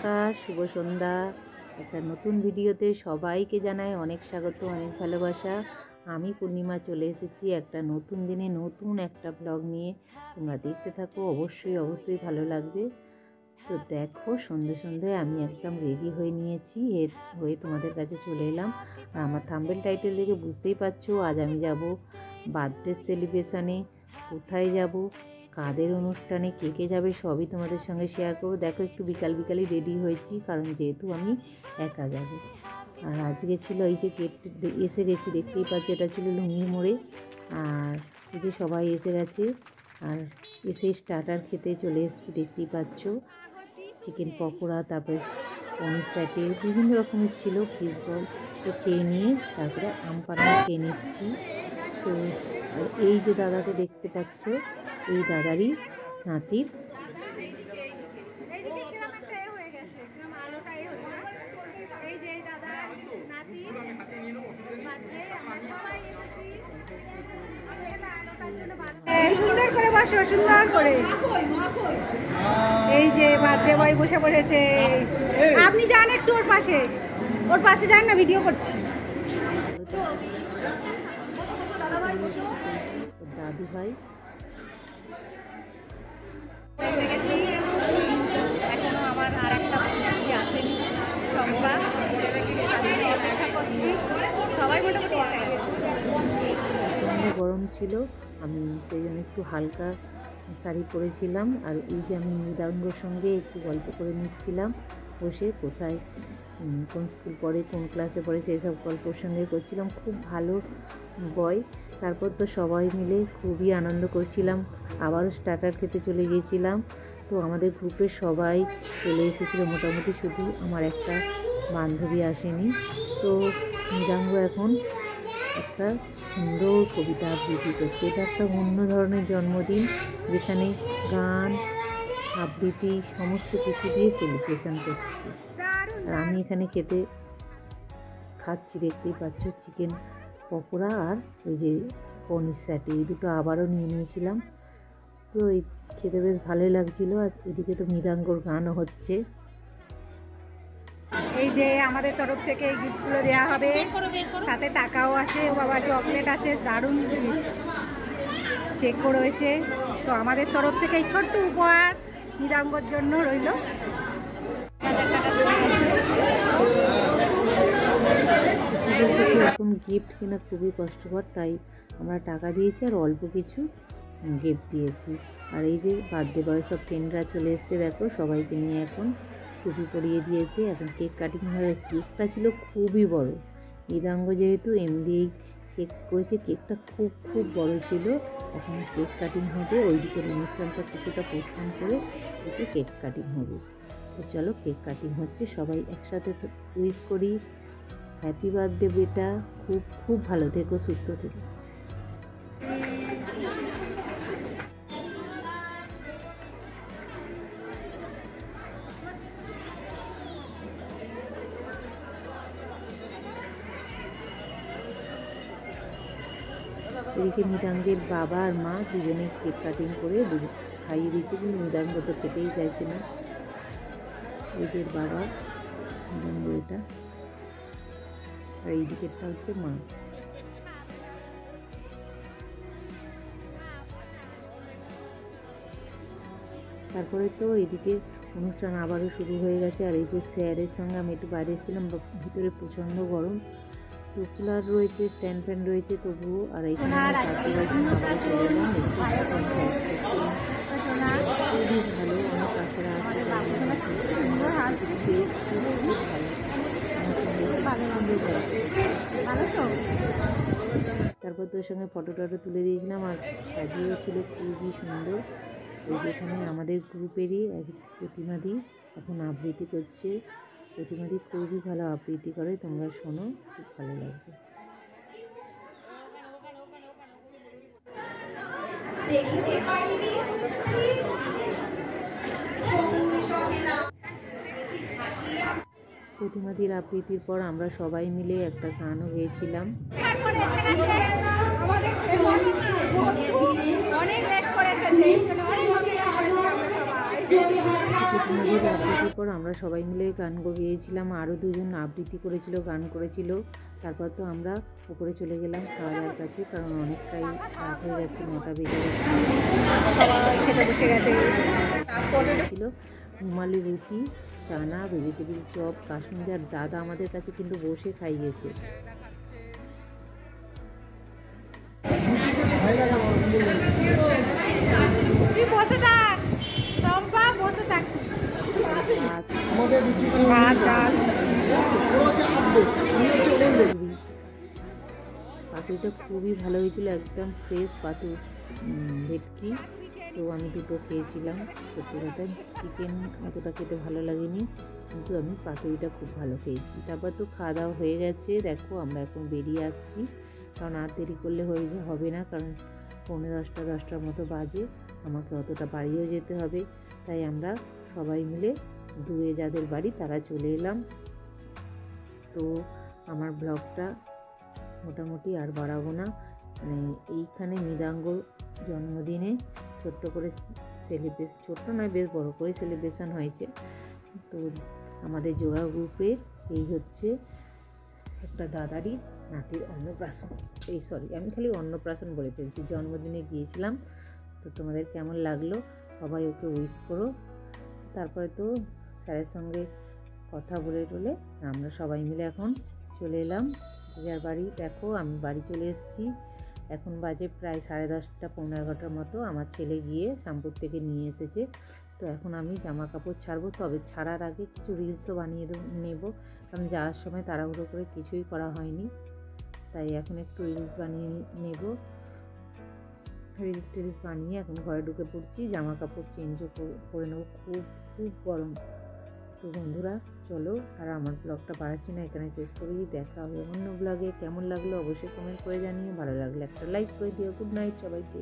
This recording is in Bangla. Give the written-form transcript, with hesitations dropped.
নমস্কার, শুভ সন্ধ্যা। একটা নতুন ভিডিওতে সবাইকে জানাই অনেক স্বাগত, অনেক ভালোবাসা। আমি পূর্ণিমা চলে এসেছি একটা নতুন দিনে নতুন একটা ব্লগ নিয়ে। তোমরা দেখতে থাকো, অবশ্যই ভালো লাগবে। তো দেখো, সন্ধে আমি একদম রেডি হয়ে নিয়েছি, হয়ে তোমাদের কাছে চলে এলাম। আর আমার থাম্বনেল টাইটেল দেখে বুঝতেই পারছো আজ আমি যাব বার্থডে সেলিব্রেশানে। কোথায় যাব, কাদের অনুষ্ঠানে, কে যাবে সবই তোমাদের সঙ্গে শেয়ার করবো। দেখো, একটু বিকালই রেডি হয়েছি, কারণ যেহেতু আমি একা যাব। আর আজকে ছিল এই যে গেট এসে গেছি, দেখতেই পাচ্ছি এটা ছিল লুঙ্গি মোড়ে। আর এই যে সবাই এসে গেছে, আর এসে স্টার্টার খেতে চলে এসেছি, দেখতেই পাচ্ছ। চিকেন পকোড়া, তারপরে পনির স্যাটে বিভিন্ন রকমের ছিল, ফিশ বল। তো খেয়ে নিয়ে তারপরে আম পান্না খেয়ে নিচ্ছি। তো এই যে দাদাকে দেখতে পাচ্ছ, এই দাদারই নাতির সুন্দর করে বসো, সুন্দর করে। এই যে বার্থডে বয় বসে পড়েছে। আপনি যান একটু ওর পাশে যান না, ভিডিও করছি। দাদু ভাই এখনো আমার আর একটা আসেনি, সবাই মোটামুটি প্রচণ্ড গরম ছিল, আমি সেই জন্য একটু হালকা শাড়ি পরেছিলাম। আর এই যে আমি মৃদাঙ্গর সঙ্গে একটু গল্প করে নিচ্ছিলাম বসে, কোথায় কোন স্কুল পড়ে, কোন ক্লাসে পড়ে, সেই সব গল্পর সঙ্গে করছিলাম। খুব ভালো বয়। তারপর তো সবাই মিলে খুবই আনন্দ করছিলাম, আবারও স্টার্টার খেতে চলে গিয়েছিলাম। তো আমাদের গ্রুপের সবাই চলে এসেছিলো মোটামুটি, শুধু আমার একটা বান্ধবী আসেনি। তো মৃদাঙ্গ এখন একটা সুন্দর কবিতা আবৃত্তি করছে। এটা একটা অন্য ধরনের জন্মদিন, যেখানে গান, আবৃত্তি সমস্ত কিছু দিয়ে সেলিব্রেশন করছি। আর আমি এখানে খাচ্ছি, দেখতেই পাচ্ছ, চিকেন পকোড়া আর ওই যে পনির স্যাটে, এই দুটো আবারও নিয়ে নিয়েছিলাম। তো এই খেতে বেশ ভালোই লাগছিলো। আর এদিকে তো মৃদাঙ্গর গানও হচ্ছে। এই যে আমাদের তরফ থেকে এই গিফটগুলো দেওয়া হবে, সাথে টাকাও আছে। ও বাবা, চকলেট আছে, দারুণ চেকও রয়েছে। তো আমাদের তরফ থেকে এই ছোট্ট উপহার মৃদাঙ্গর জন্য রইল। এখন গিফট কেনা খুবই কষ্টকর, তাই আমরা টাকা দিয়েছি আর অল্প কিছু গিফট দিয়েছি। আর এই যে বার্থডে বয় সব ফ্রেন্ডরা চলে এসছে, দেখো সবাইকে নিয়ে এখন টুপি পরিয়ে দিয়েছে। এখন কেক কাটিং হবে। কেকটা ছিল খুবই বড়, মৃদাঙ্গ যেহেতু এমনিই কেক করেছে, কেকটা খুব বড় ছিল। এখন কেক কাটিং হবে, ওই দিকের অনুষ্ঠানটা কিছুটা পোস্টপোন করে একটু কেক কাটিং হবে। তো চলো, কেক কাটিং হচ্ছে, সবাই একসাথে উইশ করি। হ্যাপি বার্থডে বেটা, খুব ভালো থেকো, সুস্থ থেকো। এদিকে মৃদাঙ্গের বাবা আর মা দুজনে কেক কাটিং করে খাইয়ে দিচ্ছে, কিন্তু মৃদাঙ্গ তো খেতেই চাইছে না। এই যে বাবা, মৃদাঙ্গ এটা, আর এই দিকেরটা হচ্ছে মা। তারপরে তো এদিকে অনুষ্ঠান আবারও শুরু হয়ে গেছে। আর এই যে স্যারের সঙ্গে আমি একটু বাইরে এসেছিলাম, ভিতরে প্রচণ্ড গরম। তো কুলার রয়েছে, স্ট্যান্ড ফ্যান রয়েছে তবুও। আর এইখানে আবার চলে এলাম, খুবই ভালো। অনেক বাচ্চারা তারপর তোর সঙ্গে ফটো তুলে দিয়েছিলাম, আর সাজিয়েও ছিল খুবই সুন্দর। ওই যেখানে আমাদের গ্রুপেরই এক প্রতিমাদি এখন আবৃত্তি করছে। প্রতিমাদি খুবই ভালো আবৃত্তি করে, তোমরা শোনো, খুব ভালো লাগবে। প্রতিমাদির আবৃত্তির পর আমরা সবাই মিলে একটা গানও গেয়েছিলাম। অনেক লেট করে এসেছে। নদীর আবৃত্তির পর আমরা সবাই মিলে গান গেয়েছিলাম, আরও দুজন আবৃত্তি করেছিল, গান করেছিল। তারপর তো আমরা উপরে চলে গেলাম খাওয়া দাওয়ার কাছে, কারণ অনেকটাই রাত হয়ে যাচ্ছে, 9টা বেজে যাচ্ছে। সবাই খেতে বসে গেছে। তারপরে ছিল রুমালি রুটি, চানা, ভেজিটেবিল চপ, কাশ্মীরি, আর দাদা আমাদের কাছে কিন্তু বসে খাইয়েছে। তুই বসে থাক, চম্পা বসে থাক। ভাত, ভাত, ডাল। পাতুরিটা খুবই ভালো হয়েছিল, একদম ফ্রেশ পাতুর ভেটকি। তো আমি দুটো খেয়েছিলাম। সত্যি কথা চিকেন অতটা খেতে ভালো লাগেনি, কিন্তু আমি পাতুরিটা খুব ভালো খেয়েছি। তারপর তো খাওয়া দাওয়া হয়ে গেছে, দেখো আমরা এখন বেরিয়ে আসছি, কারণ আর দেরি করলে হবে না, কারণ 9:45-10টার মতো বাজে, আমাকে অতটা বাড়িও যেতে হবে। তাই আমরা সবাই মিলে দূরে যাদের বাড়ি তারা চলে এলাম। তো আমার ব্লগটা মোটামুটি আর বাড়াবো না, মানে এইখানে মৃদাঙ্গর জন্মদিনে ছোট্ট করে ছোট্ট নয়, বেশ বড় করে সেলিব্রেশন হয়েছে। তো আমাদের যোগা গ্রুপে এই হচ্ছে একটা দাদারই নাতির অন্নপ্রাশন, আমি খালি অন্নপ্রাশন বলে ফেলছি, জন্মদিনে গিয়েছিলাম। তো তোমাদের কেমন লাগলো সবাই ওকে উইশ করো। তারপরে তো স্যারের সঙ্গে কথা বলে টলে আমরা সবাই মিলে এখন চলে এলাম যে যার বাড়ি। দেখো আমি বাড়ি চলে এসেছি, এখন বাজে প্রায় 10:30, 11:15 মতো। আমার ছেলে গিয়ে শ্যামপুর থেকে নিয়ে এসেছে। তো এখন আমি জামা কাপড় ছাড়বো, তবে ছাড়ার আগে কিছু রিলসও বানিয়ে নেব, কারণ যাওয়ার সময় তাড়াহুড়ো করে কিছুই করা হয়নি, তাই এখন একটু রিলস বানিয়ে নেব। রিলস টিলস বানিয়ে এখন ঘরে ঢুকে পড়ছি, জামা কাপড় চেঞ্জও করে নেবো, খুব খুব গরম। তো বন্ধুরা চলো, আর আমার ব্লগটা বাড়াচ্ছি না, এখানে শেষ করি। দেখা হবে অন্য ব্লগে। কেমন লাগলো অবশ্যই কমেন্ট করে জানিয়ে, ভালো লাগলে একটা লাইক করে দিও। গুড নাইট সবাইকে।